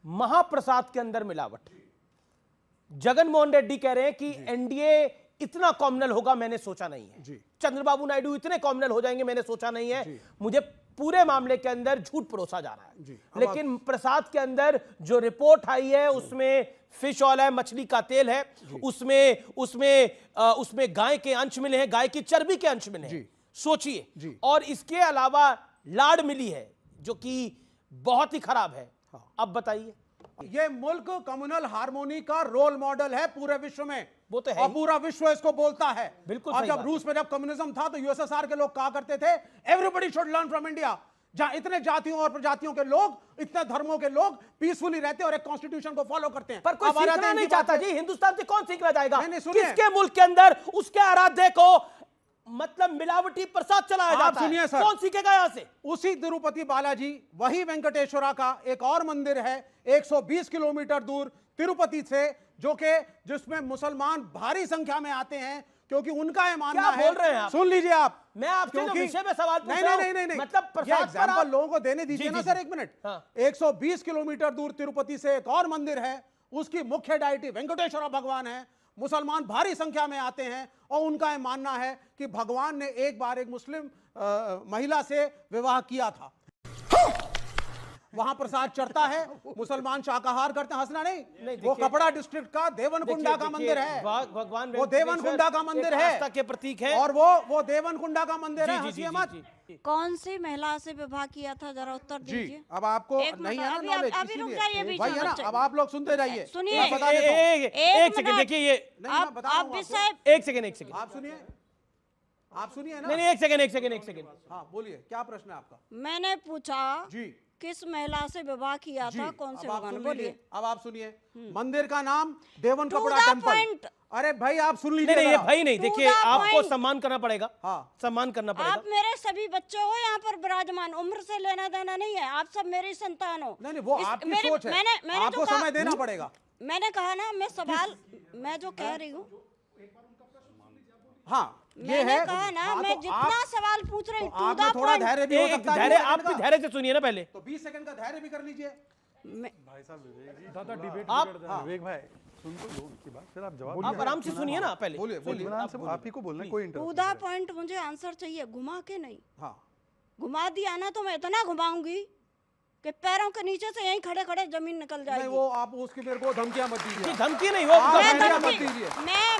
महाप्रसाद के अंदर मिलावट। जगन मोहन रेड्डी कह रहे हैं कि एनडीए इतना कॉम्युनल होगा मैंने सोचा नहीं है। चंद्रबाबू नायडू इतने कॉम्युनल हो जाएंगे मैंने सोचा नहीं है। मुझे पूरे मामले के अंदर झूठ परोसा जा रहा है। लेकिन प्रसाद के अंदर जो रिपोर्ट आई है उसमें फिश ऑयल है, मछली का तेल है, उसमें गाय के अंश मिले हैं, गाय की चर्बी के अंश मिले हैं, सोचिए। और इसके अलावा लाड मिली है जो कि बहुत ही खराब है। अब बताइए, ये मुल्क कम्युनल हार्मोनी का रोल मॉडल है पूरे विश्व में। वो तो है और पूरा विश्व इसको बोलता है। बिल्कुल। और जब रूस में जब कम्युनिज्म था तो यूएसएसआर के लोग कहा करते थे everybody should learn from India, जहां इतने जातियों और प्रजातियों के लोग, इतने धर्मों के लोग पीसफुली रहते हैं और एक कॉन्स्टिट्यूशन को फॉलो करते हैं। पर कोई सीखना नहीं चाहता जी। हिंदुस्तान से कौन सीखना जाएगा? किसके मुल्क के अंदर उसके आराध्य को मतलब मिलावटी प्रसाद चलाया जाता है? सुनिए सर, कौन सीखेगा यहां से? उसी तिरुपति बालाजी, वही वेंकटेश्वरा का एक और मंदिर है 120 किलोमीटर दूर तिरुपति से, जिसमें मुसलमान भारी संख्या में आते हैं क्योंकि उनका ये मानना है। बोल रहे हैं आप? सुन लीजिए आप, मैं आपसे जो विषय में सवाल पूछ रहा हूं, नहीं, मतलब प्रसाद एग्जांपल लोगों को देने दीजिए ना सर, एक मिनट। 120 किलोमीटर दूर तिरुपति से एक और मंदिर है, उसकी मुख्य डायटी वेंकटेश्वरा भगवान है। मुसलमान भारी संख्या में आते हैं और उनका यह मानना है कि भगवान ने एक बार एक मुस्लिम महिला से विवाह किया था। वहां प्रसाद चढ़ता है, मुसलमान शाकाहार करते हैं। हंसना नहीं, वो कपड़ा डिस्ट्रिक्ट का देवनकुंडा का मंदिर है। भगवान वो देवनकुंडा का मंदिर है, आस्था के प्रतीक है। और वो देवनकुंडा का मंदिर है। हंसिए मत। कौन सी महिला से विवाह किया था, जरा उत्तर दीजिए। अब आपको नहीं है ना नॉलेज, अभी रुक जाइए बीच में, है ना। अब आप लोग सुनते जाइए, सुनिए। एक सेकंड देखिए, ये आप विषय, एक सेकंड आप सुनिए ना। नहीं, एक सेकंड। हाँ बोलिए, क्या प्रश्न है आपका? मैंने पूछा जी, किस महिला से विवाह किया था, कौन से भगवान? बोलिए। अब आप सुनिए, मंदिर का नाम देवन कपड़ा टेम्पल। अरे भाई आप सुन लीजिए। नहीं भाई नहीं, देखिए आपको सम्मान करना पड़ेगा। हाँ, सम्मान करना पड़ेगा। आप मेरे सभी बच्चे हो यहाँ पर विराजमान, उम्र से लेना देना नहीं है, आप सब मेरी संतान हो। नहीं वो आपकी सोच है, आपको समय देना पड़ेगा। मैंने कहा ना, मैं सवाल मैं जो कह रही हूँ, हाँ ये मैंने है। कहा ना, मैं जितना सवाल पूछ रही हूँ, आप थोड़ा धैर्य भी हो सकता है। धैर्य, आप भी धैर्य से सुनिए ना पहले। तो 20 सेकंड का धैर्य भी कर लीजिए भाई साहब। विवेक जी दादा डिबेट आप विवेक भाई सुन तो लो उनकी बात, फिर आप जवाब आप आराम से सुनिए ना पहले। बोलिए आप ही को बोलना है, कोई टू इंटरप्ट द पॉइंट मुझे आंसर चाहिए, घुमा के नहीं। हाँ, घुमा दिया ना तो मैं इतना घुमाऊंगी कि पैरों के नीचे से यहीं खड़े खड़े जमीन निकल जाएगी। नहीं वो आप उसकी मेरे को धमकियां मत दीजिए। धमकी नहीं, वो धमकियां मत दीजिए।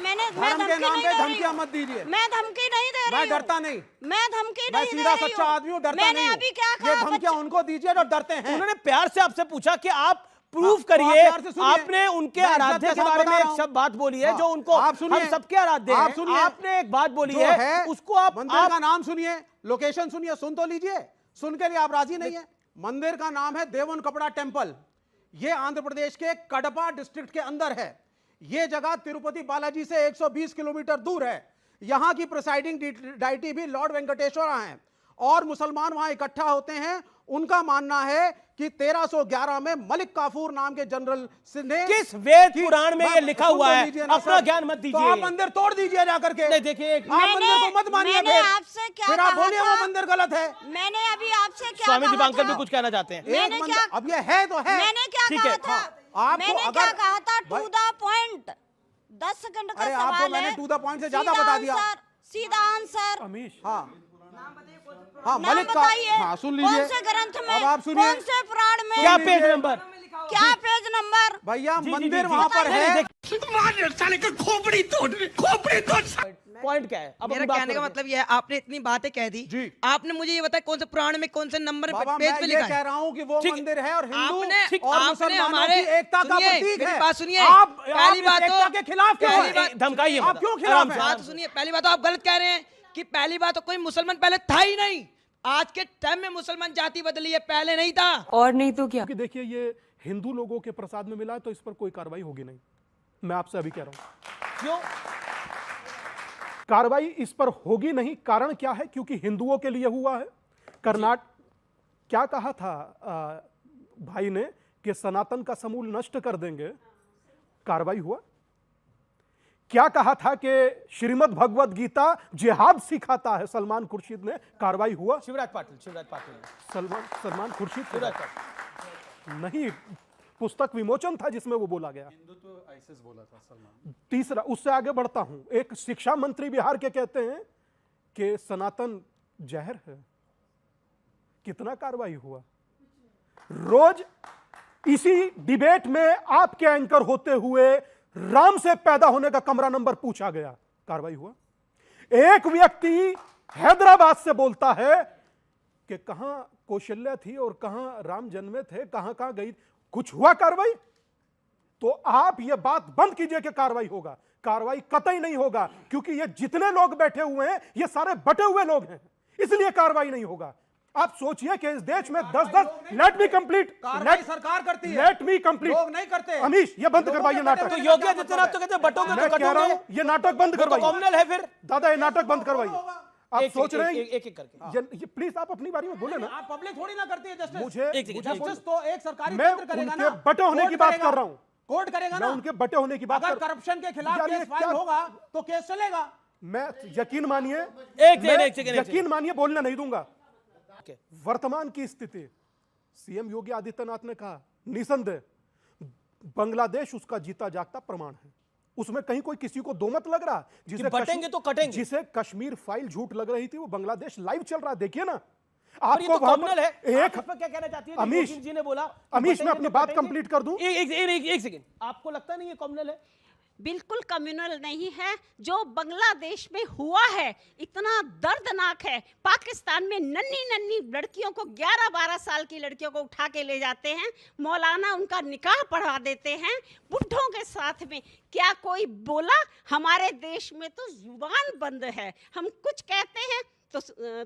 मैंने धर्म के नाम पे धमकियां मत दीजिए। मैं धमकी नहीं दे रही मैं हूँ। डरता नहीं, मैं धमकी मैं नहीं दे सीधा रही सच्चा आदमी हूँ, डरता नहीं मैंने हूँ। अभी क्या ये कहा? धमकियां उनको दीजिए जो डरते हैं। उन्होंने प्यार से आपसे पूछा कि आप प्रूफ तो करिए। आप प्यार से सुनिए। आपने उनके मैं इज्जत आराध्य के के साथ बारे में बता एक रहा हूँ। शब्द बात बोली है जो उनको आप सुनिए। हम सबके आराध्य आप हैं। सुनिए। आपने एक बात बोली जो है उसको आप मंदिर का नाम सुनिए, लोकेशन सुनिए, सुन तो लीजिए। सुन के लिए आप राजी नहीं है। मंदिर का नाम है देवन कपड़ा टेम्पल। ये आंध्र प्रदेश के कडपा डिस्ट्रिक्ट के अंदर है। ये जगह तिरुपति बालाजी से 120 किलोमीटर दूर है। यहां की प्रिसाइडिंग डायटी भी लॉर्ड वेंकटेश्वरा हैं और मुसलमान वहां इकट्ठा होते हैं। उनका मानना है कि 1311 में मलिक काफूर नाम के जनरल ने, किस वेद पुराण में ये लिखा हुआ है? अपना ज्ञान मत दीजिए। तो आप मंदिर तोड़ दीजिए जाकर के। नहीं देखिए, आप मंदिर को मत मानिए। मैंने आपसे क्या फिर आप कहा बोलिए वो मंदिर गलत है। मैंने अभी आपसे क्या स्वामी कहा दीपांकर था? भी कुछ कहना चाहते हैं। मैंने क्या, अब ये है तो है। मैंने क्या ठीक कहा है। था? आपको मैंने अगर- क्या कहा था? टू भाई- द पॉइंट। 10 सेकंड का अरे सवाल आपको है, मैंने टू द पॉइंट से ज्यादा सीधा बता दिया। आंसर, सीधा आंसर। हाँ हाँ, नाम मलिक का। बताइए। हाँ सुन लीजिए। कौन से ग्रंथ में, अब आप सुनिए। कौन से पुराण में, क्या पेज नंबर? क्या पेज नंबर? भैया जी, मंदिर जी, वहां जी। पर नहीं, है। पॉइंट क्या है? अब मेरा अपनी बात कहने का करो। मतलब यह है, आपने इतनी बातें कह दी। जी। आपने मुझे ये बताया कौन से पुराण में कौन से नंबर बाबा पेज मैं पे ये लिखा कह है? रहा हूँ कि वो ठीक। मंदिर है और हिंदू आपने और आपने मुसलमानों हमारे की एकता का सुनिए, प्रतीक मेरी है। बात सुनिए। आप पहली इस बात तो एकता के खिलाफ क्यों पहली हैं? बात धमकाइए आप मत। क्यों खिलाफ आराम हैं? से। बात तो सुनिए। पहली बात तो आप गलत कह रहे हैं कि पहली बात तो कोई मुसलमान पहले था ही नहीं। आज के टाइम में मुसलमान जाति बदली है, पहले नहीं था। और नहीं तो क्या। कि देखिए ये हिंदू लोगों के प्रसाद में मिला है तो इस पर कोई कार्रवाई होगी नहीं। मैं आपसे अभी कह रहा हूं क्यों कार्रवाई इस पर होगी नहीं। कारण क्या है? क्योंकि हिंदुओं के लिए हुआ है। कर्नाटक क्या कहा था भाई ने कि सनातन का समूल नष्ट कर देंगे, कार्रवाई हुआ। क्या कहा था कि श्रीमद् भगवद गीता जिहाद सिखाता है सलमान खुर्शीद ने, कार्रवाई हुआ। शिवराज पाटिल सलमान खुर्शीद शिवराज पाटिल नहीं, पुस्तक विमोचन था जिसमें वो बोला गया। हिंदुत्व आईसिस बोला था सलमान। तीसरा, उससे आगे बढ़ता हूं, एक शिक्षा मंत्री बिहार के कहते हैं कि सनातन जहर है। कितना कार्रवाई हुआ? रोज इसी डिबेट में आपके एंकर होते हुए राम से पैदा होने का कमरा नंबर पूछा गया, कार्रवाई हुआ? एक व्यक्ति हैदराबाद से बोलता है कि कहां कौशल्या थी और कहां राम जन्मे थे, कहां कहां गई, कुछ हुआ कार्रवाई? तो आप ये बात बंद कीजिए कि कार्रवाई होगा। कार्रवाई कतई नहीं होगा, क्योंकि ये जितने लोग बैठे हुए हैं ये सारे बटे हुए लोग हैं, इसलिए कार्रवाई नहीं होगा। आप सोचिए कि इस देश में 10-10, लेट मी कंप्लीट, कार्रवाई सरकार करती है, लेट मी कंप्लीट, लोग नहीं करते। अमीश ये बंद करवाइए नाटक। तो योगी आदित्यनाथ तो कहते हैं बटोगे मैं तो कह रहा हूं कटोगे, ये नाटक बंद तो करवाइए। कॉमनल है फिर। दादा ये नाटक बंद करवाइए। आप एक- सोच एक- रहे हैं एक एक करके ये प्लीज आप अपनी बारी में बोले ना। आप पब्लिक थोड़ी ना करती है जस्टिस। मुझे एक सेकंड, जस्टिस तो एक सरकारी मैं तंत्र करेगा उनके ना, बटे होने की कोर्ट बात करेगा, कर रहा हूं। कोर्ट करेगा मैं ना। उनके बटे होने की बात अगर कर, करप्शन के खिलाफ यार ये केस फाइल क्या- होगा तो केस चलेगा। मैं यकीन मानिए, एक सेकंड, मैं एक सेकंड, एक यकीन मानिए बोलने नहीं दूंगा। ओके। वर्तमान की स्थिति, सीएम योगी आदित्यनाथ ने कहा निसंदेह बांग्लादेश उसका जीता जागता प्रमाण है। उसमें कहीं कोई किसी को दो मत लग रहा। जिसे बटेंगे तो कटेंगे। जिसे कश्मीर फाइल झूठ लग रही थी वो बांग्लादेश लाइव चल रहा है, देखिए ना। और ये आपको तो वहां कॉमनल पर है। आप एक इस पर क्या कहना चाहती है? अमीश, योगी जी ने बोला, अमीश मैं अपनी बटेंगे तो बात कटेंगे। कंप्लीट कर दूं। एक सेकंड, आपको लगता नहीं ये कॉमनल है? बिल्कुल कम्युनल नहीं है। जो बांग्लादेश में हुआ है इतना दर्दनाक है। पाकिस्तान में नन्ही नन्ही लड़कियों को 11-12 साल की लड़कियों को उठा के ले जाते हैं, मौलाना उनका निकाह पढ़ा देते हैं बुढ़ों के साथ में। क्या कोई बोला? हमारे देश में तो जुबान बंद है। हम कुछ कहते हैं तो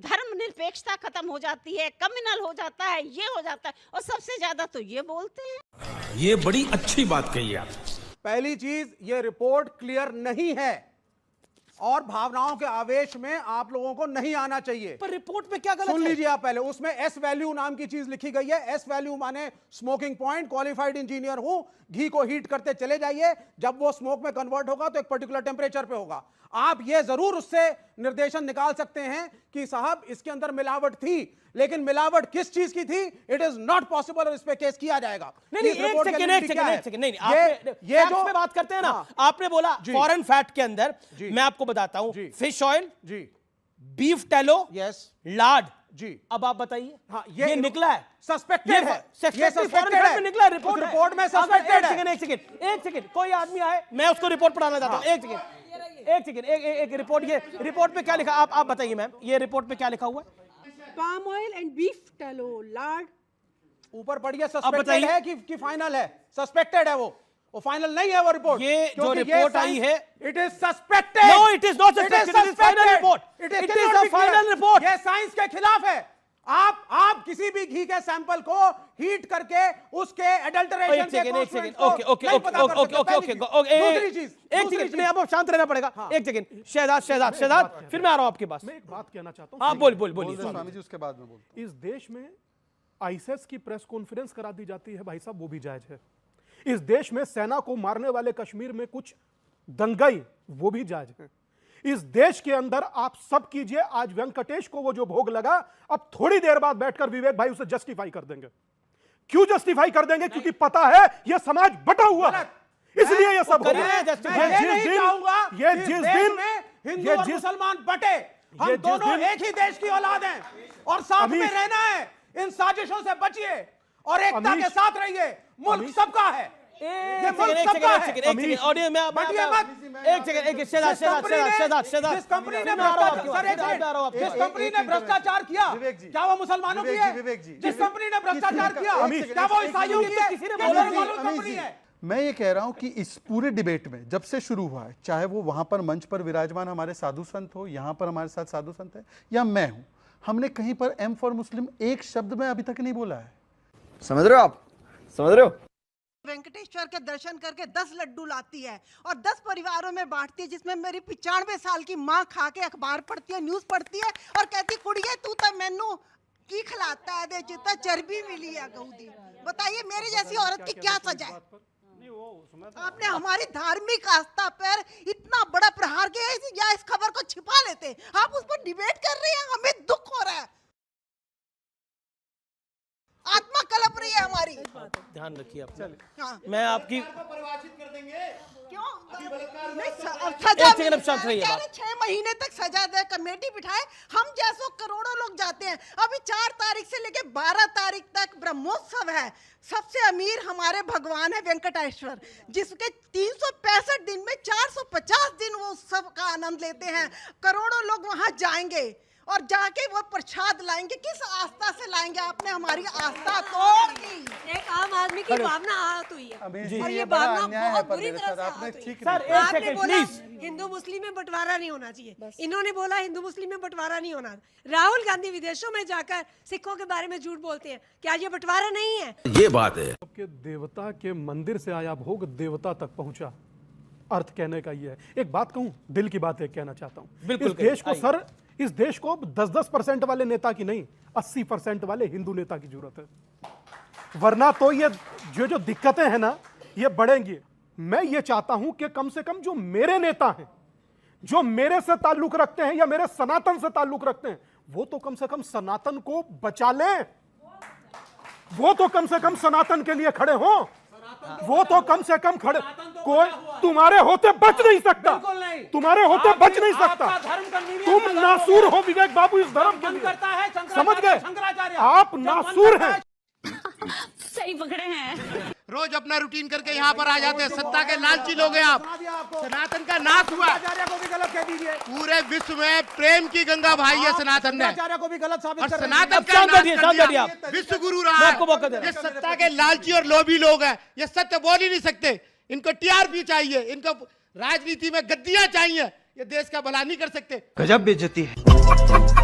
धर्मनिरपेक्षता खत्म हो जाती है, कम्युनल हो जाता है, ये हो जाता है, और सबसे ज्यादा तो ये बोलते हैं। ये बड़ी अच्छी बात कही आप। पहली चीज, ये रिपोर्ट क्लियर नहीं है और भावनाओं के आवेश में आप लोगों को नहीं आना चाहिए। पर रिपोर्ट में क्या गलत सुन है? लीजिए आप पहले, उसमें एस वैल्यू नाम की चीज लिखी गई है। एस वैल्यू माने स्मोकिंग पॉइंट। क्वालिफाइड इंजीनियर हूं, घी को हीट करते चले जाइए, जब वो स्मोक में कन्वर्ट होगा तो एक पर्टिकुलर टेम्परेचर पे होगा। आप ये जरूर उससे निर्देशन निकाल सकते हैं कि साहब इसके अंदर मिलावट थी, लेकिन मिलावट किस चीज की थी इट इज नॉट पॉसिबल, और इस पे केस किया जाएगा। नहीं, इस रिपोर्ट के लिमिट क्या है? नहीं, ये facts जो पे बात करते हैं ना, हाँ, आपने बोला जी। फॉरेन फैट के अंदर, जी। मैं आपको बताता हूं, जी। फिश ऑयल, जी बीफ टैलो, यस लाड। जी। अब आप बताइए। हाँ, ये निकला है, सस्पेक्टेड है। ये सस्पेक्टेड है, निकला है, रिपोर्ट रिपोर्ट में एक सस्पेक्टेड सेकंड, है। एक सेकंड, कोई आदमी आए, मैं उसको रिपोर्ट पढ़ाना चाहता हूं। एक सेकंड, एक रिपोर्ट, ये रिपोर्ट पे क्या लिखा, आप बताइए मैम, ये रिपोर्ट पे क्या लिखा हुआ है? palm oil and beef tallow, lard. ऊपर पढ़िए, बताइए। सस्पेक्टेड है कि फाइनल है? सस्पेक्टेड है वो फाइनल नहीं है वो रिपोर्ट। ये जो क्योंकि रिपोर्ट आई है, it is suspected. No, it is not suspected. It is final report. It is a final report. ये साइंस के खिलाफ है। आप किसी भी घी के सैंपल को हीट करके उसके एडल्टरेशन एक के सेकंड, कॉन्स्टिट्यूएंट्स को ओके, नहीं पता कर सकते। पहली चीज। दूसरी चीज, एक सेकंड, नहीं, अब शांत रहना पड़ेगा। एक सेकंड, शहजाद, फिर मैं आ रहा हूं आपके पास। मैं एक बात कहना चाहता हाँ, हूं। बोलिए। स्वामी जी उसके बाद में बोलते। इस देश में आईएसएस की प्रेस कॉन्फ्रेंस करा दी जाती है, भाई साहब, वो भी जायज है। इस देश में सेना को मारने वाले कश्मीर में कुछ दंगाई, वो भी जायज है। इस देश के अंदर आप सब कीजिए, आज वेंकटेश को वो जो भोग लगा, अब थोड़ी देर बाद बैठकर विवेक भाई उसे जस्टिफाई कर देंगे। क्यों जस्टिफाई कर देंगे? क्योंकि पता है यह समाज बटा हुआ है, इसलिए ये सब हो करिए रहा है। justify। मैं ये नहीं चाहूंगा ये इस जिस देश दिन में हिंदू ये और जिस मुसलमान बटे, हम ये जिस दोनों दिन- एक ही देश की औलाद हैं और साथ में अमीश- रहना है। इन साजिशों से बचिए और एकता अमीश- के साथ रहिए। मुल्क अमीश- सबका है, ये मुल्क सबका है। ऑडियो में बटिए मत। एक सेकंड, शहजाद, जिस कंपनी ने भ्रष्टाचार किया, विवेक जी, क्या वो मुसलमानों की है? विवेक जी, जिस कंपनी ने भ्रष्टाचार किया, अमीश, क्या वो ईसाइयों की है? किसी ने क्या बोला मुसलमानों की अमीश कंपनी जी, है? मैं ये कह रहा हूं कि इस पूरे डिबेट में जब से शुरू हुआ है, चाहे वो वहां पर मंच पर विराजमान हमारे साधु संत हो, यहां पर हमारे साथ साधु संत है, या मैं हूं, हमने कहीं पर एम फॉर मुस्लिम एक शब्द में अभी तक नहीं बोला है। समझ रहे हो आप? समझ रहे हो? वेंकटेश्वर के दर्शन करके 10 लड्डू लाती है और 10 परिवारों में बांटती है, जिसमें मेरी 95 साल की माँ खा के अखबार पढ़ती है, न्यूज पढ़ती है और कहती कुड़िए तू तो मैनू की खिलाता है, दे जितना चर्बी मिली है गऊदी। बताइए मेरी जैसी औरत की क्या सजा है? आपने हमारी धार्मिक आस्था पर इतना बड़ा प्रहार किया है, या इस खबर को छिपा लेते, आप उस पर डिबेट कर रहे हैं, हमें दुख हो रहा है। आत्मा कलप रही है हमारी। ध्यान रखिए आप। हाँ। मैं आपकी क्यों एक सेकंड, अब शांत रहिए बात। 6 महीने तक सजा दे, कमेटी बिठाए, हम जैसो करोड़ों लोग जाते हैं। अभी 4 तारीख से लेके 12 तारीख तक ब्रह्मोत्सव है। सबसे अमीर हमारे भगवान है वेंकटेश्वर, जिसके 365 दिन में 450 दिन वो उत्सव का आनंद लेते हैं। करोड़ों लोग वहां जाएंगे और जाके वो प्रसाद लाएंगे। किस आस्था से लाएंगे? आपने हमारी आस्था तोड़ दी। एक आम आदमी की भावना आहत हुई है और ये बड़ा भावना अन्याय है बहुत पर बुरी मेरे तरह साथ। से आपने आहत हुई ठीक है। सर, एक आपने सेकंड बोला प्लीज। हिंदू मुस्लिम में बंटवारा नहीं होना चाहिए, इन्होंने बोला हिंदू मुस्लिम में बंटवारा नहीं होना। राहुल गांधी विदेशों में जाकर सिखों के बारे में झूठ बोलते हैं, क्या ये बंटवारा नहीं है? ये बात है। के देवता के मंदिर से आया भोग देवता तक पहुंचा। अर्थ कहने का ये है। एक बात कहूं, दिल की बात एक कहना चाहता हूं। बिल्कुल इस देश को सर, इस देश को 10-10% वाले नेता की नहीं, 80% वाले हिंदू नेता की जरूरत है। वरना तो ये जो दिक्कतें हैं ना, ये बढ़ेंगी। मैं ये चाहता हूं कि कम से कम जो मेरे नेता हैं, जो मेरे से ताल्लुक रखते हैं या मेरे सनातन से ताल्लुक रखते हैं, वो तो कम से कम सनातन को बचा लें। वो तो कम से कम सनातन के लिए खड़े हों। वो तो कम से कम खड़े। कोई तुम्हारे होते बच नहीं सकता, तुम्हारे होते बच नहीं सकता। तुम नासूर हो विवेक बाबू इस धर्म के लिए, समझ गए? आप नासूर हैं। सही पकड़े हैं। रोज अपना रूटीन करके यहाँ पर आ जाते हैं। सत्ता के लालची लोग हैं आप। सनातन का नाश हुआ। को भी गलत कह दीजिए। पूरे विश्व में प्रेम की गंगा भाई है सनातन ने, आचार्य को भी गलत साबित और कर रहे हैं। सनातन अब का शांत नाश करिए, कर शांत दिया। करिए आप। विश्व गुरु मैं रहा आपको मौका दे है। रहा ये सत्ता के लालची और लोभी लोग हैं, ये सत्य बोल ही नहीं सकते। इनको टीआरपी चाहिए, इनको राजनीति में गद्दियां चाहिए। ये देश का भला नहीं कर सकते। गजब बेइज्जती है।